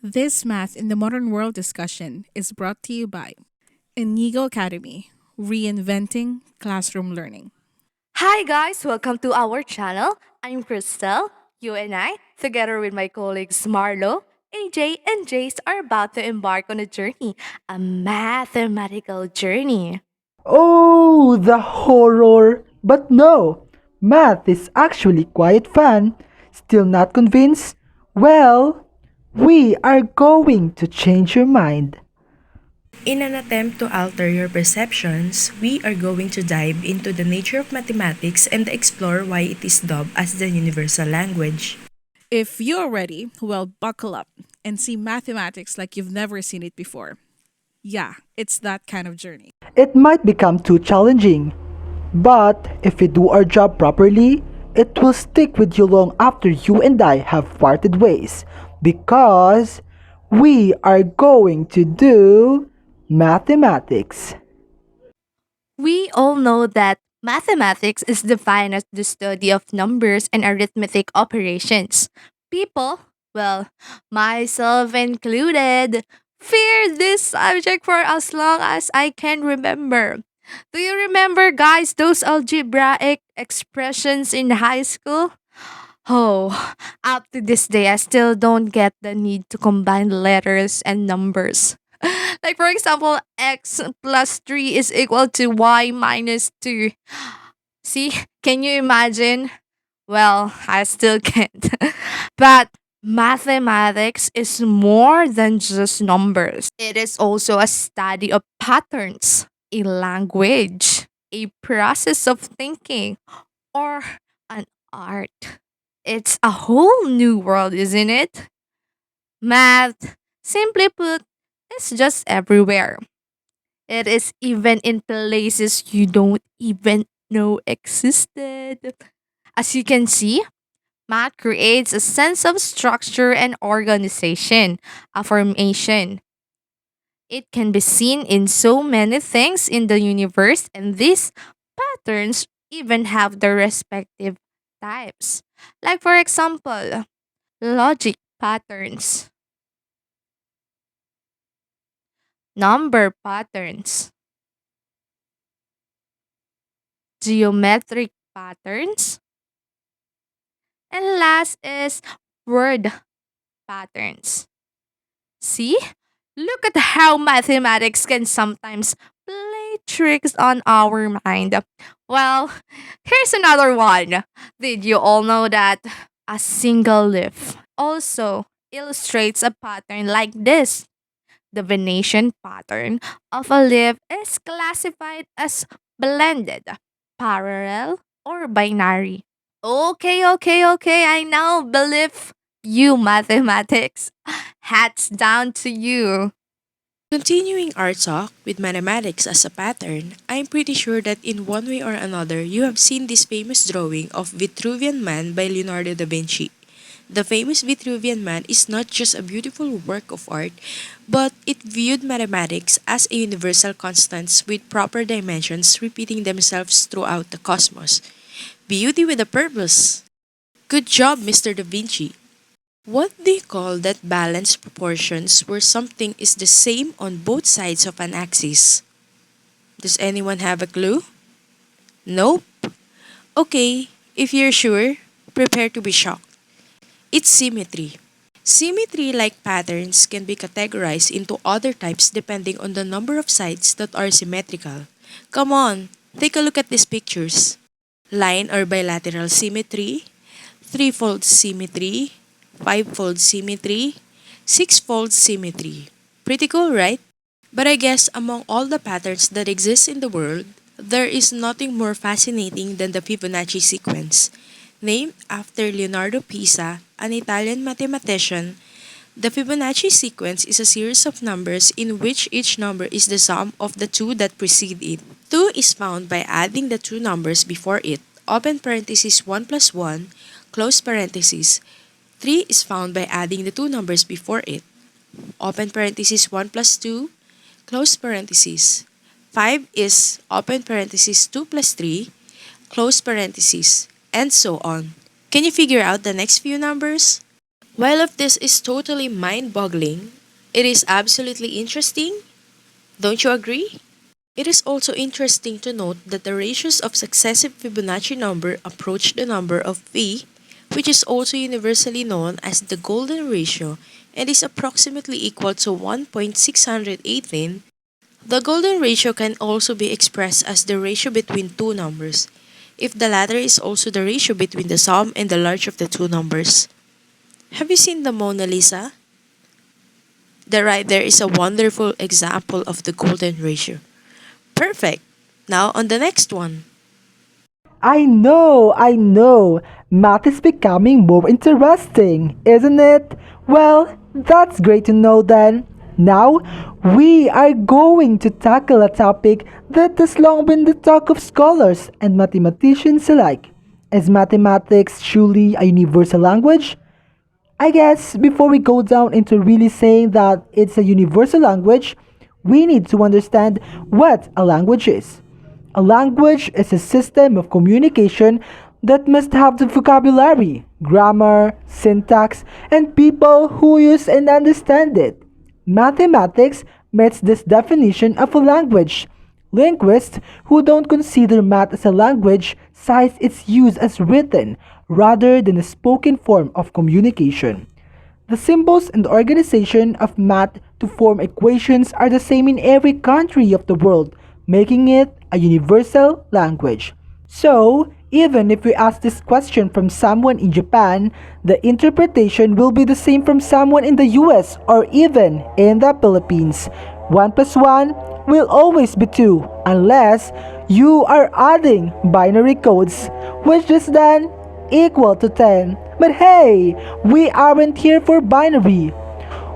This Math in the Modern World discussion is brought to you by Inigo Academy, reinventing classroom learning. Hi guys, welcome to our channel. I'm Crystal. You and I, together with my colleagues Marlo, AJ, and Jace, are about to embark on a journey, a mathematical journey. Oh, the horror! But no, math is actually quite fun. Still not convinced? Well, we are going to change your mind. In an attempt to alter your perceptions, we are going to dive into the nature of mathematics and explore why it is dubbed as the universal language. If you're ready, well, buckle up and see mathematics like you've never seen it before. Yeah, it's that kind of journey. It might become too challenging, but if we do our job properly, it will stick with you long after you and I have parted ways. Because we are going to do mathematics. We all know that mathematics is defined as the study of numbers and arithmetic operations. People, well, myself included, feared this subject for as long as I can remember. Do you remember, guys, those algebraic expressions in high school? Oh, up to this day, I still don't get the need to combine letters and numbers. Like, for example, x plus 3 is equal to y minus 2. See, can you imagine? Well, I still can't. But mathematics is more than just numbers, it is also a study of patterns, a language, a process of thinking, or an art. It's a whole new world, isn't it? Math, simply put, is just everywhere. It is even in places you don't even know existed. As you can see, math creates a sense of structure and organization, a formation. It can be seen in so many things in the universe, and these patterns even have their respective types. Like, for example, logic patterns, number patterns, geometric patterns, and last is word patterns. See? Look at how mathematics can sometimes play tricks on our mind. Well, here's another one. Did you all know that a single leaf also illustrates a pattern like this? The Venetian pattern of a leaf is classified as blended, parallel, or binary. Okay, I now believe you, mathematics. Hats down to you. Continuing our talk with mathematics as a pattern, I'm pretty sure that in one way or another you have seen this famous drawing of Vitruvian Man by Leonardo da Vinci. The famous Vitruvian Man is not just a beautiful work of art, but it viewed mathematics as a universal constants with proper dimensions repeating themselves throughout the cosmos. Beauty with a purpose. Good job, Mr. Da Vinci. What do you call that balanced proportions where something is the same on both sides of an axis? Does anyone have a clue? Nope. Okay, if you're sure, prepare to be shocked. It's symmetry. Symmetry like patterns can be categorized into other types depending on the number of sides that are symmetrical. Come on, take a look at these pictures. Line or bilateral symmetry, threefold symmetry, fivefold symmetry, sixfold symmetry. Pretty cool, right? But I guess among all the patterns that exist in the world, there is nothing more fascinating than the Fibonacci sequence. Named after Leonardo Pisa, an Italian mathematician, the Fibonacci sequence is a series of numbers in which each number is the sum of the two that precede it. 2 is found by adding the two numbers before it, open parenthesis 1 plus 1, close parenthesis. 3 is found by adding the two numbers before it, open parenthesis 1 plus 2, close parenthesis. 5 is open parenthesis 2 plus 3, close parenthesis, and so on. Can you figure out the next few numbers? While if this is totally mind-boggling, it is absolutely interesting. Don't you agree? It is also interesting to note that the ratios of successive Fibonacci number approach the number of V, which is also universally known as the golden ratio and is approximately equal to 1.618. The golden ratio can also be expressed as the ratio between two numbers, if the latter is also the ratio between the sum and the large of the two numbers. Have you seen the Mona Lisa? The right there is a wonderful example of the golden ratio. Perfect. Now on the next one. I know. Math is becoming more interesting, isn't it? Well, that's great to know then. Now, we are going to tackle a topic that has long been the talk of scholars and mathematicians alike. Is mathematics truly a universal language? I guess before we go down into really saying that it's a universal language, we need to understand what a language is. A language is a system of communication that must have the vocabulary, grammar, syntax, and people who use and understand it. Mathematics meets this definition of a language. Linguists who don't consider math as a language cite its use as written rather than a spoken form of communication. The symbols and organization of math to form equations are the same in every country of the world, making it a universal language. So, even if we ask this question from someone in Japan, the interpretation will be the same from someone in the US or even in the Philippines. 1 plus 1 will always be 2 unless you are adding binary codes, which is then equal to 10. But hey, we aren't here for binary.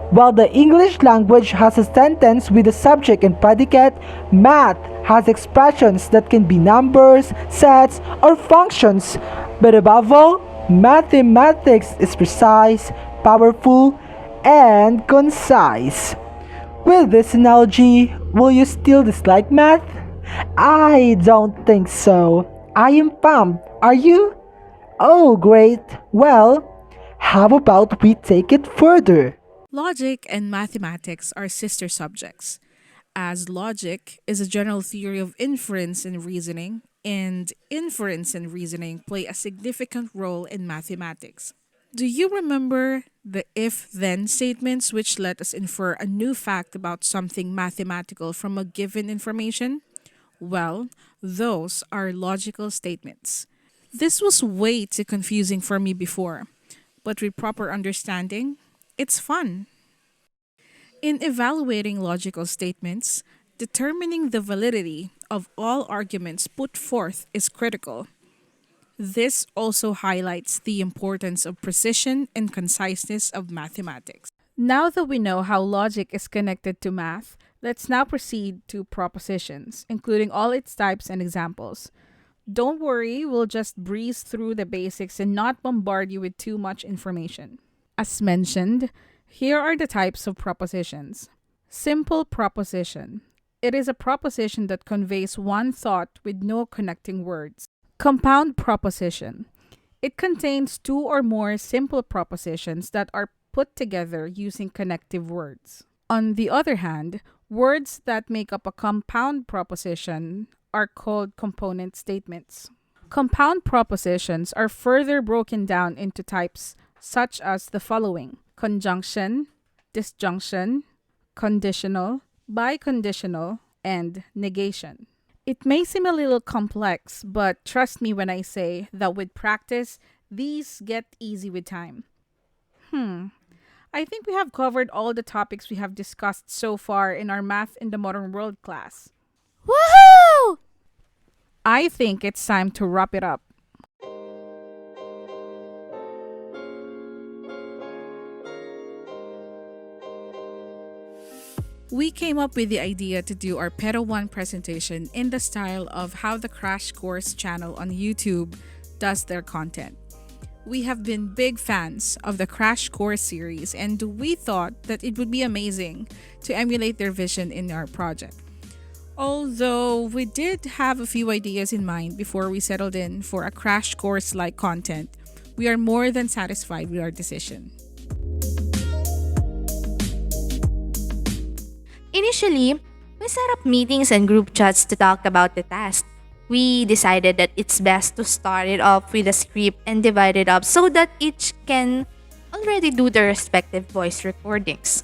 While the English language has a sentence with a subject and predicate, math has expressions that can be numbers, sets, or functions. But above all, mathematics is precise, powerful, and concise. With this analogy, will you still dislike math? I don't think so. I am pumped. Are you? Oh, great. Well, how about we take it further? Logic and mathematics are sister subjects, as logic is a general theory of inference and reasoning, and inference and reasoning play a significant role in mathematics. Do you remember the if then statements which let us infer a new fact about something mathematical from a given information? Well, those are logical statements. This was way too confusing for me before, but with proper understanding, it's fun. In evaluating logical statements, determining the validity of all arguments put forth is critical. This also highlights the importance of precision and conciseness of mathematics. Now that we know how logic is connected to math, let's now proceed to propositions, including all its types and examples. Don't worry, we'll just breeze through the basics and not bombard you with too much information. As mentioned, here are the types of propositions. Simple proposition. It is a proposition that conveys one thought with no connecting words. Compound proposition. It contains two or more simple propositions that are put together using connective words. On the other hand, words that make up a compound proposition are called component statements. Compound propositions are further broken down into types such as the following: conjunction, disjunction, conditional, biconditional, and negation. It may seem a little complex, but trust me when I say that with practice, these get easy with time. I think we have covered all the topics we have discussed so far in our Math in the Modern World class. Woohoo! I think it's time to wrap it up. We came up with the idea to do our Pero 1 presentation in the style of how the Crash Course channel on YouTube does their content. We have been big fans of the Crash Course series, and we thought that it would be amazing to emulate their vision in our project. Although we did have a few ideas in mind before we settled in for a Crash Course like content, we are more than satisfied with our decision. Initially, we set up meetings and group chats to talk about the task. We decided that it's best to start it off with a script and divide it up so that each can already do their respective voice recordings.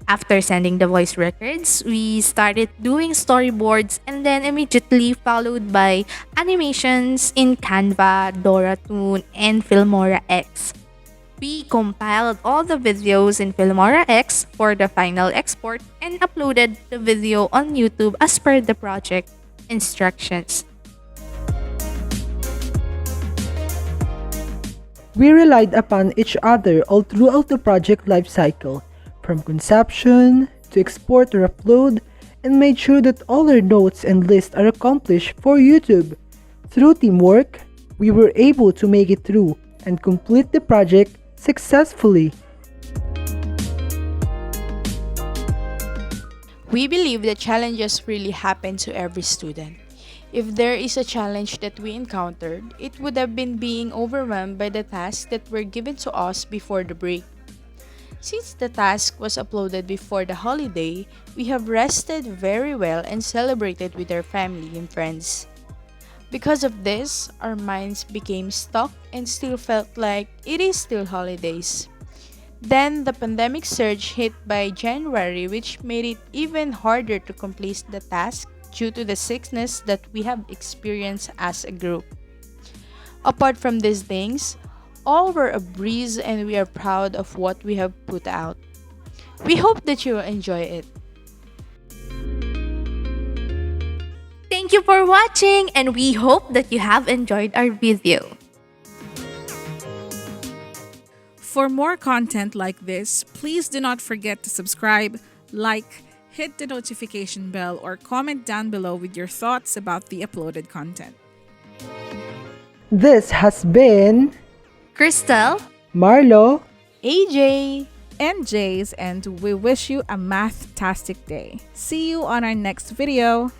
After sending the voice records, we started doing storyboards and then immediately followed by animations in Canva, Doratoon, and Filmora X. We compiled all the videos in Filmora X for the final export and uploaded the video on YouTube as per the project instructions. We relied upon each other all throughout the project lifecycle, from conception to export or upload, and made sure that all our notes and lists are accomplished for YouTube. Through teamwork, we were able to make it through and complete the project successfully. We believe that challenges really happen to every student. If there is a challenge that we encountered, it would have been being overwhelmed by the tasks that were given to us before the break. Since the task was uploaded before the holiday, we have rested very well and celebrated with our family and friends. Because of this, our minds became stuck and still felt like it is still holidays. Then the pandemic surge hit by January, which made it even harder to complete the task due to the sickness that we have experienced as a group. Apart from these things, all were a breeze and we are proud of what we have put out. We hope that you will enjoy it. Thank you for watching and we hope that you have enjoyed our video. For more content like this, please do not forget to subscribe, like, hit the notification bell, or comment down below with your thoughts about the uploaded content. This has been Crystal, Marlo. AJ! And Jays, and we wish you a math-tastic day. See you on our next video.